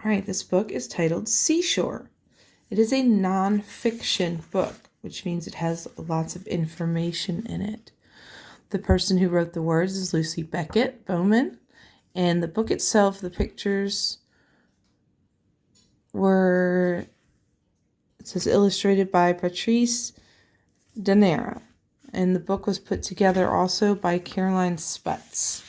All right, this book is titled Seashore. It is a nonfiction book, which means it has lots of information in it. The person who wrote the words is Lucy Beckett Bowman, and the book itself, the pictures were, it says illustrated by Patrice Danera, and the book was put together also by Caroline Sputz.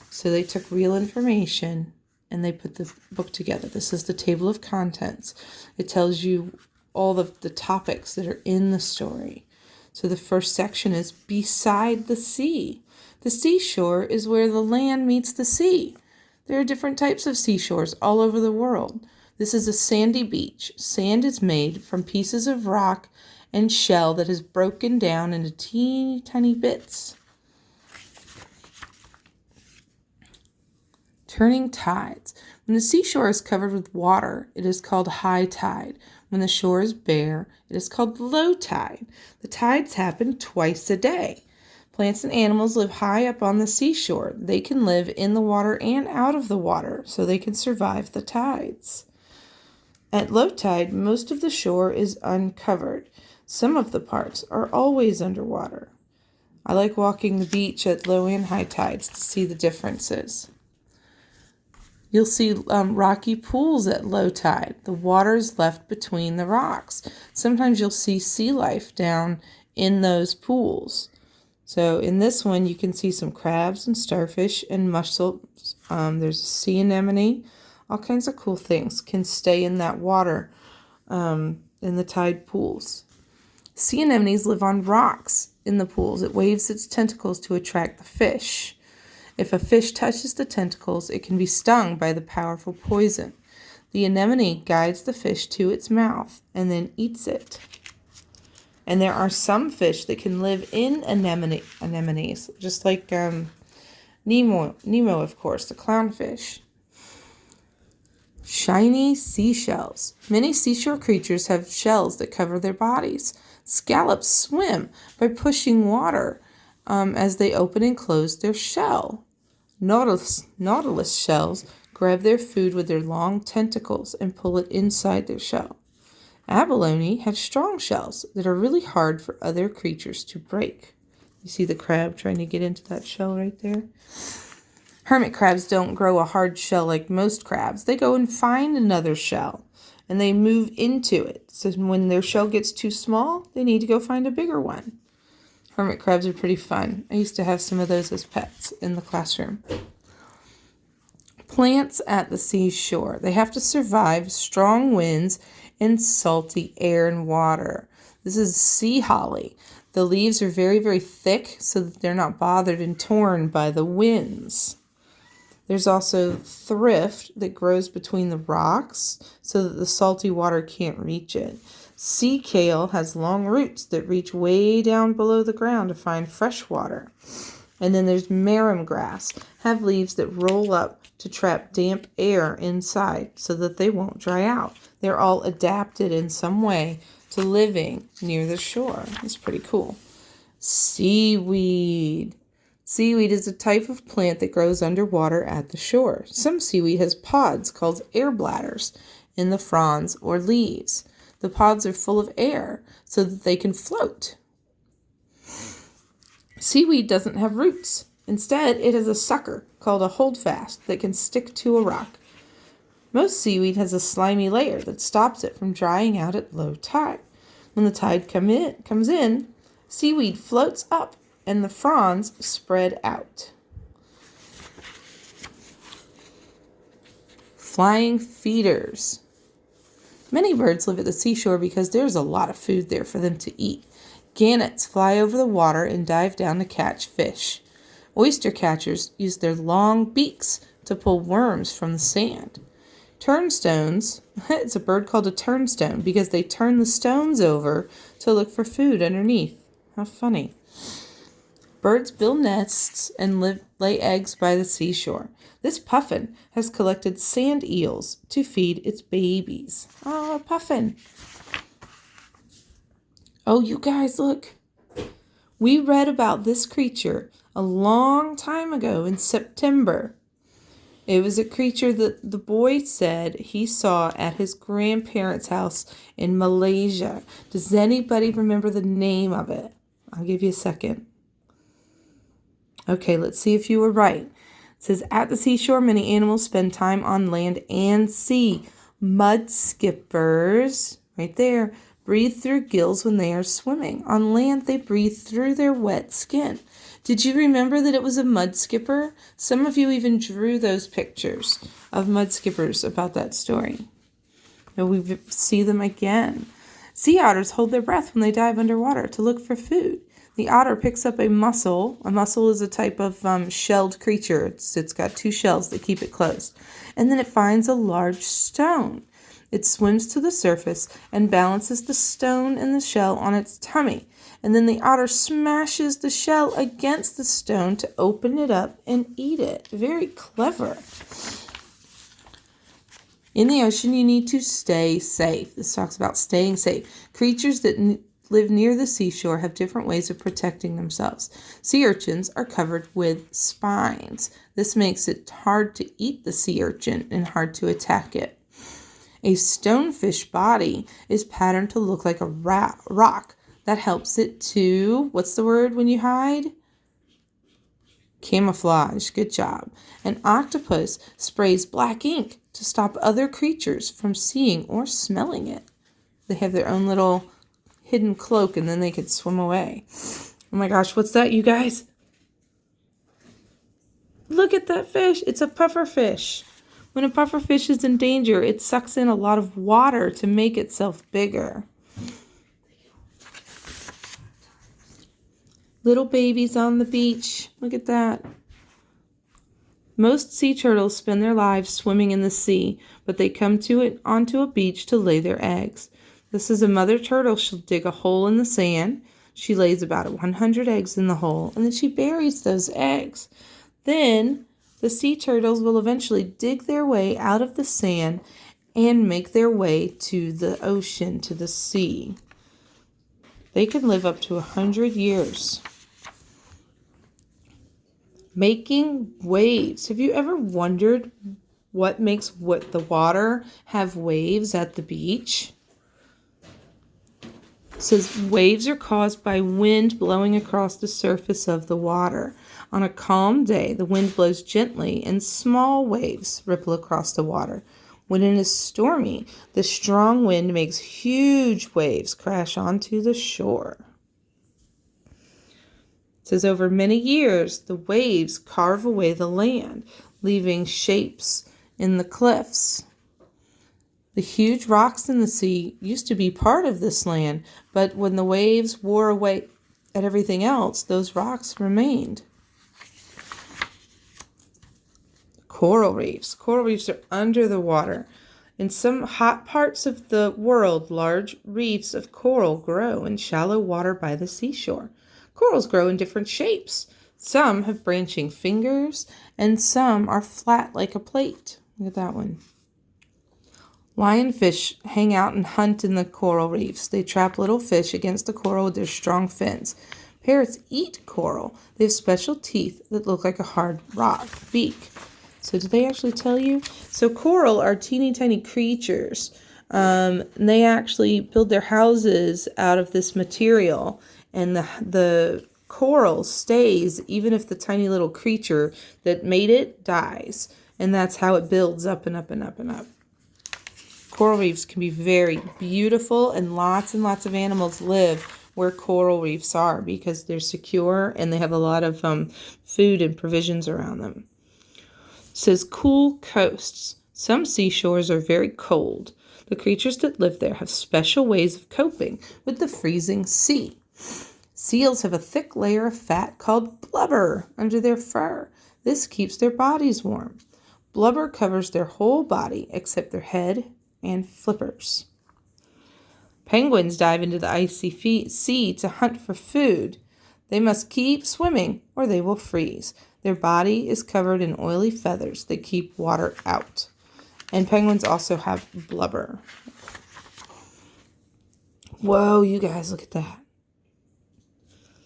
So they took real information and they put the book together. This is the table of contents. It tells you all of the topics that are in the story. So the first section is beside the sea. The seashore is where the land meets the sea. There are different types of seashores all over the world. This is a sandy beach. Sand is made from pieces of rock and shell that is broken down into teeny tiny bits. Turning tides. When the seashore is covered with water, it is called high tide. When the shore is bare, it is called low tide. The tides happen twice a day. Plants and animals live high up on the seashore. They can live in the water and out of the water, so they can survive the tides. At low tide, most of the shore is uncovered. Some of the parts are always underwater. I like walking the beach at low and high tides to see the differences. You'll see rocky pools at low tide. The water is left between the rocks. Sometimes you'll see sea life down in those pools. So in this one, you can see some crabs and starfish and mussels. There's a sea anemone. All kinds of cool things can stay in that water in the tide pools. Sea anemones live on rocks in the pools. It waves its tentacles to attract the fish. If a fish touches the tentacles, it can be stung by the powerful poison. The anemone guides the fish to its mouth and then eats it. And there are some fish that can live in anemones, just like Nemo, of course, the clownfish. Shiny seashells. Many seashore creatures have shells that cover their bodies. Scallops swim by pushing water as they open and close their shell. Nautilus shells grab their food with their long tentacles and pull it inside their shell. Abalone have strong shells that are really hard for other creatures to break. You see the crab trying to get into that shell right there? Hermit crabs don't grow a hard shell like most crabs. They go and find another shell, and they move into it. So when their shell gets too small, they need to go find a bigger one. Hermit crabs are pretty fun. I used to have some of those as pets in the classroom. Plants at the seashore. They have to survive strong winds and salty air and water. This is sea holly. The leaves are very, very thick so that they're not bothered and torn by the winds. There's also thrift that grows between the rocks so that the salty water can't reach it. Sea kale has long roots that reach way down below the ground to find fresh water. And then there's marram grass, have leaves that roll up to trap damp air inside so that they won't dry out. They're all adapted in some way to living near the shore. It's pretty cool. Seaweed. Seaweed is a type of plant that grows underwater at the shore. Some seaweed has pods called air bladders in the fronds or leaves. The pods are full of air so that they can float. Seaweed doesn't have roots. Instead, it has a sucker called a holdfast that can stick to a rock. Most seaweed has a slimy layer that stops it from drying out at low tide. When the tide comes in, seaweed floats up and the fronds spread out. Flying feeders. Many birds live at the seashore because there's a lot of food there for them to eat. Gannets fly over the water and dive down to catch fish. Oyster catchers use their long beaks to pull worms from the sand. Turnstones, it's a bird called a turnstone because they turn the stones over to look for food underneath. How funny. Birds build nests and lay eggs by the seashore. This puffin has collected sand eels to feed its babies. Oh, a puffin. Oh, you guys, look. We read about this creature a long time ago in September. It was a creature that the boy said he saw at his grandparents' house in Malaysia. Does anybody remember the name of it? I'll give you a second. Okay, let's see if you were right. It says, at the seashore, many animals spend time on land and sea. Mud skippers, right there, breathe through gills when they are swimming. On land, they breathe through their wet skin. Did you remember that it was a mud skipper? Some of you even drew those pictures of mud skippers about that story. And we see them again. Sea otters hold their breath when they dive underwater to look for food. The otter picks up a mussel. A mussel is a type of shelled creature. It's got two shells that keep it closed. And then it finds a large stone. It swims to the surface and balances the stone and the shell on its tummy. And then the otter smashes the shell against the stone to open it up and eat it. Very clever. In the ocean, you need to stay safe. This talks about staying safe. Creatures that live near the seashore have different ways of protecting themselves. Sea urchins are covered with spines. This makes it hard to eat the sea urchin and hard to attack it. A stonefish body is patterned to look like a rock. That helps it to, what's the word when you hide? Camouflage. Good job. An octopus sprays black ink to stop other creatures from seeing or smelling it. They have their own little hidden cloak and then they could swim away. Oh my gosh, what's that, you guys? Look at that fish. It's a pufferfish. When a pufferfish is in danger, it sucks in a lot of water to make itself bigger. Little babies on the beach. Look at that. Most sea turtles spend their lives swimming in the sea, but they come onto a beach to lay their eggs. This is a mother turtle. She'll dig a hole in the sand. She lays about 100 eggs in the hole, and then she buries those eggs. Then the sea turtles will eventually dig their way out of the sand and make their way to the ocean, to the sea. They can live up to 100 years. Making waves. Have you ever wondered what makes the water have waves at the beach? It says waves are caused by wind blowing across the surface of the water. On a calm day, the wind blows gently and small waves ripple across the water. When it is stormy, the strong wind makes huge waves crash onto the shore. It says over many years, the waves carve away the land, leaving shapes in the cliffs. The huge rocks in the sea used to be part of this land, but when the waves wore away at everything else, those rocks remained. Coral reefs. Coral reefs are under the water. In some hot parts of the world, large reefs of coral grow in shallow water by the seashore. Corals grow in different shapes. Some have branching fingers, and some are flat like a plate. Look at that one. Lionfish hang out and hunt in the coral reefs. They trap little fish against the coral with their strong fins. Parrots eat coral. They have special teeth that look like a hard rock beak. So did they actually tell you? So coral are teeny tiny creatures. And they actually build their houses out of this material. And the coral stays even if the tiny little creature that made it dies. And that's how it builds up and up and up and up. Coral reefs can be very beautiful, and lots of animals live where coral reefs are because they're secure and they have a lot of food and provisions around them. It says cool coasts. Some seashores are very cold. The creatures that live there have special ways of coping with the freezing sea. Seals have a thick layer of fat called blubber under their fur. This keeps their bodies warm. Blubber covers their whole body except their head and flippers. Penguins dive into the icy sea to hunt for food. They must keep swimming or they will freeze. Their body is covered in oily feathers that keep water out. And penguins also have blubber. Whoa, you guys, look at that.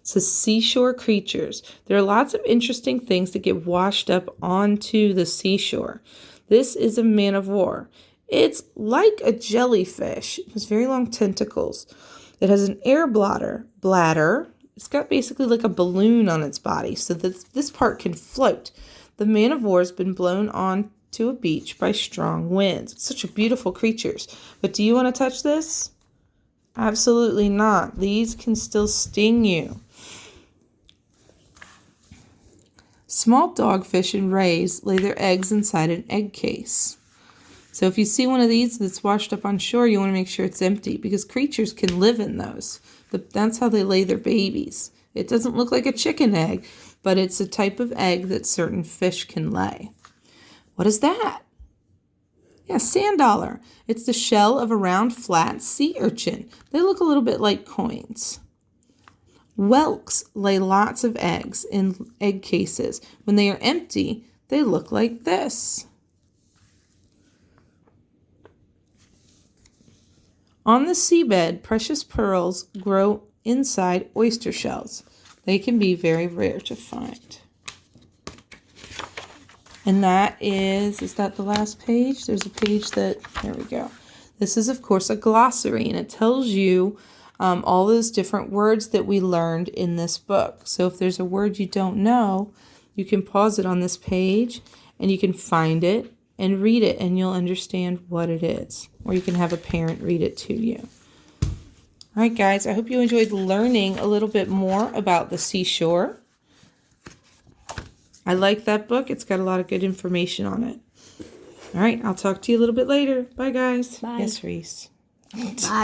It says seashore creatures. There are lots of interesting things that get washed up onto the seashore. This is a man of war. It's like a jellyfish. It has very long tentacles. It has an air bladder. It's got basically like a balloon on its body so that this part can float. The man of war has been blown on to a beach by strong winds. It's such a beautiful creatures. But do you want to touch this? Absolutely not. These can still sting you. Small dogfish and rays lay their eggs inside an egg case. So if you see one of these that's washed up on shore, you want to make sure it's empty because creatures can live in those. That's how they lay their babies. It doesn't look like a chicken egg, but it's a type of egg that certain fish can lay. What is that? Yeah, sand dollar. It's the shell of a round, flat sea urchin. They look a little bit like coins. Whelks lay lots of eggs in egg cases. When they are empty, they look like this. On the seabed, precious pearls grow inside oyster shells. They can be very rare to find. And that is that the last page? There's a page there we go. This is, of course, a glossary, and it tells you all those different words that we learned in this book. So if there's a word you don't know, you can pause it on this page, and you can find it and read it, and you'll understand what it is. Or you can have a parent read it to you. All right, guys, I hope you enjoyed learning a little bit more about the seashore. I like that book. It's got a lot of good information on it. All right, I'll talk to you a little bit later. Bye, guys. Bye. Yes, Reese. Bye.